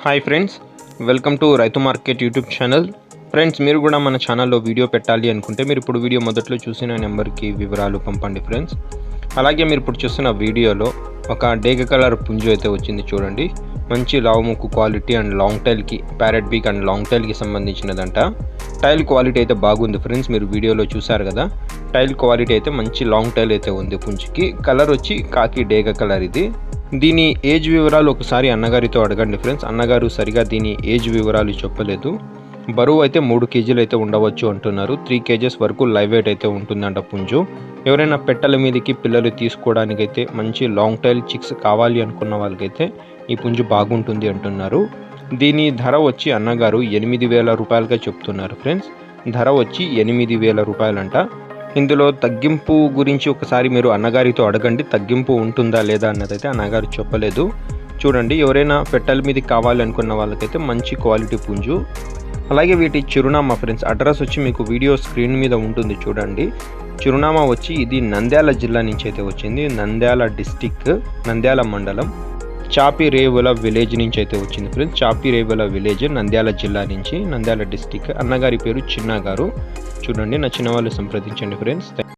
Hi friends, welcome to రైతు market YouTube channel. Friends, మీరు కూడా మన ఛానల్లో వీడియో పెట్టాలి అనుకుంటే మీరు ఇప్పుడు వీడియో మొదట్లో చూసిన నెంబర్కి వివరాలు పంపండి ఫ్రెండ్స్. అలాగే మీరు ఇప్పుడు చూస్తున్న వీడియోలో ఒక డేగ కలర్ పుంజు అయితే వచ్చింది చూడండి. మంచి లావు ముక్కు క్వాలిటీ అండ్ లాంగ్ టైల్కి, ప్యారెట్ బీక్ అండ్ లాంగ్ టైల్కి సంబంధించినదంట. టైల్ క్వాలిటీ అయితే బాగుంది ఫ్రెండ్స్, మీరు వీడియోలో చూసారు కదా. టైల్ క్వాలిటీ అయితే మంచి లాంగ్ టైల్ అయితే ఉంది పుంజుకి. కలర్ వచ్చి కాకి డేగ కలర్ ఇది. దీని ఏజ్ వివరాలు ఒకసారి అన్నగారితో అడగండి ఫ్రెండ్స్. అన్నగారు సరిగా దీని ఏజ్ వివరాలు చెప్పలేదు. బరువు అయితే 3 కేజీలు అయితే ఉండవచ్చు అంటున్నారు. 3 కేజెస్ వరకు లైవ్ వెయిట్ అయితే ఉంటుందంట పుంజు. ఎవరైనా పెట్టెల మీదకి పిల్లలు తీసుకోవడానికైతే మంచి లాంగ్ టైల్ చిక్స్ కావాలి అనుకున్న వాళ్ళకైతే ఈ పుంజు బాగుంటుంది అంటున్నారు. దీని ధర వచ్చి అన్నగారు 8,000 రూపాయలుగా చెప్తున్నారు ఫ్రెండ్స్. ధర వచ్చి 8,000 రూపాయలంట. ఇందులో తగ్గింపు గురించి ఒకసారి మీరు అన్నగారితో అడగండి. తగ్గింపు ఉంటుందా లేదా అన్నదైతే అన్నగారు చెప్పలేదు. చూడండి, ఎవరైనా పెట్టెల మీద కావాలి అనుకున్న వాళ్ళకైతే మంచి క్వాలిటీ పుంజు. అలాగే వీటి చిరునామా ఫ్రెండ్స్, అడ్రస్ వచ్చి మీకు వీడియో స్క్రీన్ మీద ఉంటుంది చూడండి. చిరునామా వచ్చి ఇది నంద్యాల జిల్లా నుంచి అయితే వచ్చింది. నంద్యాల డిస్టిక్, నంద్యాల మండలం, చాపిరేవుల విలేజ్ నుంచి అయితే వచ్చింది ఫ్రెండ్స్. చాపిరేవుల విలేజ్ నంద్యాల జిల్లా నుంచి, నంద్యాల డిస్టిక్. అన్నగారి పేరు చిన్న గారు. చూడండి, నచ్చిన వాళ్ళు సంప్రదించండి ఫ్రెండ్స్.